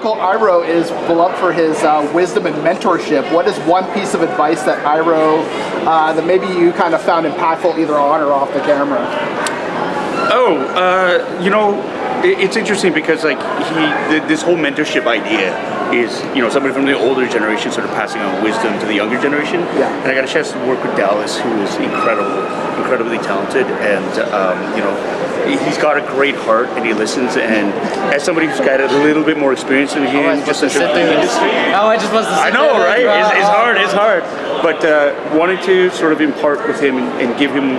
Uncle Iroh is beloved for his wisdom and mentorship. What is one piece of advice that Iroh, that maybe you kind of found impactful either on or off the camera? Oh, you know, it's interesting because like this whole mentorship idea is, you know, somebody from the older generation sort of passing on wisdom to the younger generation. Yeah. And I got a chance to work with Dallas, who is incredibly talented, and you know, he's got a great heart and he listens. And as somebody who's got a little bit more experience than him, just in terms of the industry. Oh, I just supposed to sit I know, there, right? It's hard. But wanted to sort of impart with him and give him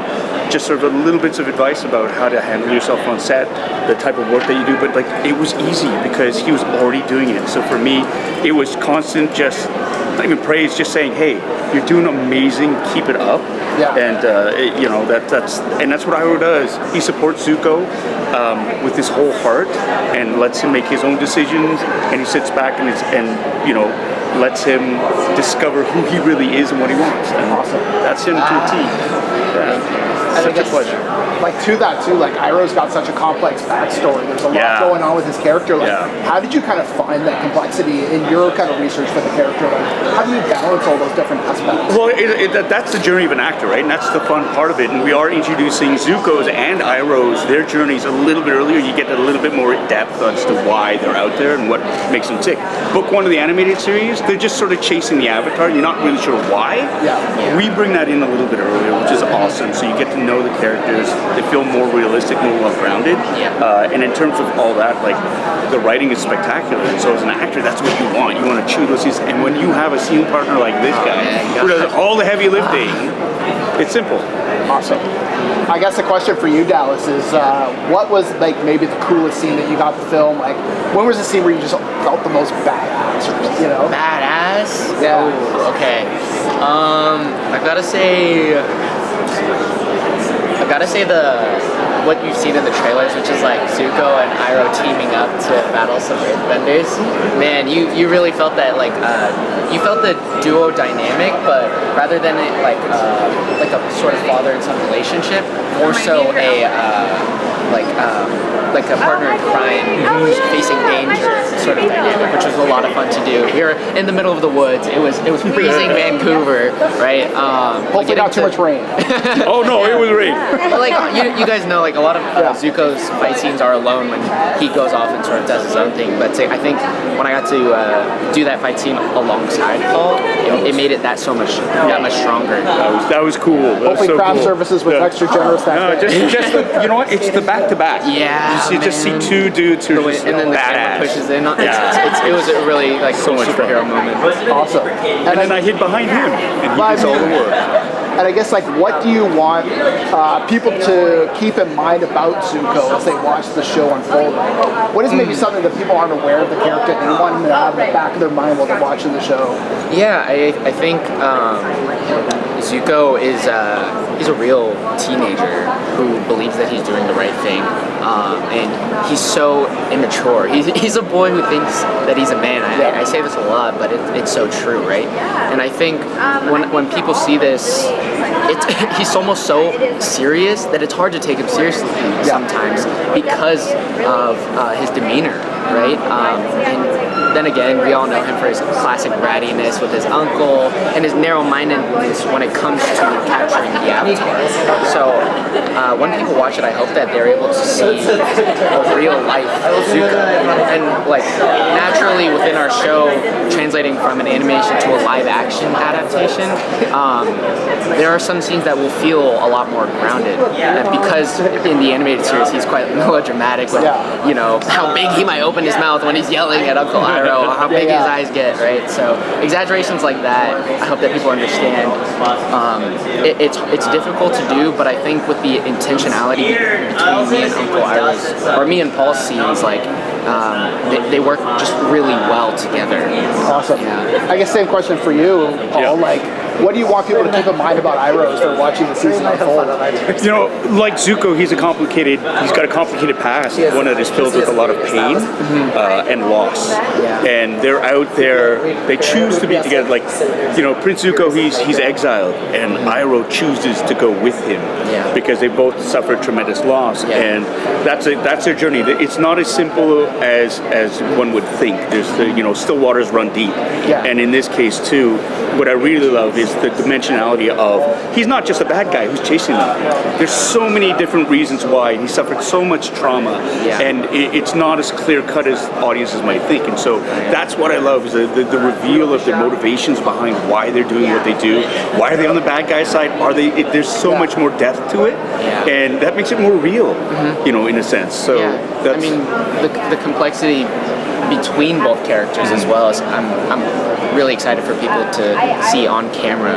just sort of little bits of advice about how to handle yourself on set, the type of work that you do. But like, it was easy because he was already doing it. So for me, it was constant, just not even praise, just saying, hey, you're doing amazing, keep it up. Yeah. And you know, that's what Iroh does. He supports Zuko with his whole heart and lets him make his own decisions, and he sits back and you know, lets him discover who he really is and what he wants. And awesome. That's him to a T. Yeah. Such a pleasure. Like to that too, like Iroh's got such a complex backstory. There's a lot going on with his character. Like, how did you kind of find that complexity in your kind of research for the character? Like, how do you balance all those different aspects? Well, that's the journey of an actor, right? And that's the fun part of it. And we are introducing Zuko's and Iroh's, their journeys a little bit earlier. You get a little bit more depth as to why they're out there and what makes them tick. Book 1 of the animated series, they're just sort of chasing the Avatar. You're not really sure why. Yeah. We bring that in a little bit earlier, which is awesome. So you get to know the characters. They feel more realistic, more well-grounded. And in terms of all that, like, the writing is spectacular. And so as an actor, that's what you want. You want to chew those scenes. And when you have a scene partner like this guy, who does all the heavy lifting, it's simple. Awesome. I guess the question for you, Dallas, is what was like maybe the coolest scene that you got to film? Like, when was the scene where you just felt the most badass? Or just, you know, badass? Yeah. Ooh, okay. I gotta say what you've seen in the trailers, which is like Zuko and Iroh teaming up to battle some airbenders. Man, you really felt that, like, you felt the duo dynamic, but rather than it like a sort of father and son relationship, more so like a partner in crime who's facing danger sort of dynamic, which was a lot of fun to do. We were in the middle of the woods. It was freezing Vancouver, right? Hopefully not too much rain. Oh no, it was rain. But like you guys know, like a lot of Zuko's fight scenes are alone when he goes off and sort of does his own thing. But I think when I got to do that fight scene alongside Paul, it made it that much stronger. That was cool. Hopefully, so craft cool. services was extra generous that day. Just you know what? It's the back-to-back. Yeah. You just see two dudes who are just and then the badass. camera pushes in. It was a really like So much superhero fun. moment. Awesome. And then I hid behind him, and he does all the work. And I guess, like, what do you want people to keep in mind about Zuko as they watch the show unfold? Like, what is maybe something that people aren't aware of the character and want them to have in the back of their mind while they're watching the show? Yeah, I think Zuko is he's a real teenager who believes that he's doing the right thing, and he's so immature. He's a boy who thinks that he's a man. I say this a lot, but it's so true, right? And I think when people see this, he's almost so serious that it's hard to take him seriously sometimes because of his demeanor, right? And then again, we all know him for his classic brattiness with his uncle and his narrow-mindedness when it comes to capturing the Avatar. So when people watch it, I hope that they're able to see a real-life Zuko. And like naturally within our show, translating from an animation to a live-action adaptation, there are some scenes that will feel a lot more grounded. Because in the animated series, he's quite melodramatic with, you know, how big he might open his mouth when he's yelling at Uncle Iroh, or how big his eyes get, right? So exaggerations like that, I hope that people understand. It's difficult to do, but I think with the intentionality between me and Uncle Iroh's, or me and Paul's scenes, like they work just really well together. Awesome. I guess same question for you, Paul. Like, What do you want people to keep in mind about Iroh as they're watching the season unfold? You know, like Zuko, he's got a complicated past, one that is filled with a lot of pain and loss. And they're out there, they choose to be together. Like, you know, Prince Zuko, he's exiled, and Iroh chooses to go with him because they both suffered tremendous loss, and that's their journey. It's not as simple as one would think. There's still waters run deep, and in this case too, what I really love is the dimensionality of he's not just a bad guy who's chasing them. There's so many different reasons why he suffered so much trauma, and it's not as clear cut as audiences might think. And so that's what I love is the reveal of their motivations behind why they're doing what they do. Why are they on the bad guy side? Are they? There's so much more depth to it, and that makes it more real, you know, in a sense. So I mean, the complexity between both characters as well as I'm really excited for people to see on camera.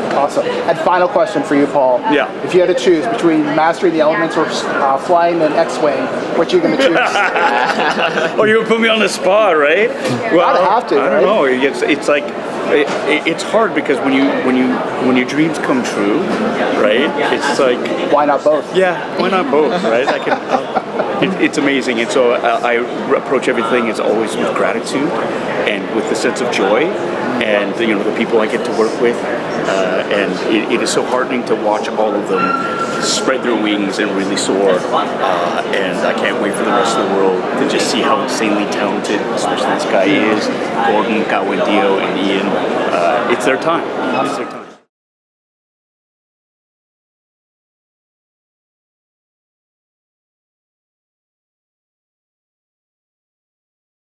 Awesome. And final question for you, Paul. Yeah. If you had to choose between mastering the elements or flying an X-wing, what are you going to choose? Oh, you're gonna put me on the spot, right? Well, I'd have to. I don't know. It's like it's hard because when your dreams come true, right? It's like Why not both? yeah, why not both, right? It's amazing, and so I approach everything as always with gratitude and with the sense of joy, and you know the people I get to work with, and it is so heartening to watch all of them spread their wings and really soar, and I can't wait for the rest of the world to just see how insanely talented, especially this guy is, Gordon, Kiawentiio, and Ian. It's their time. It's their time.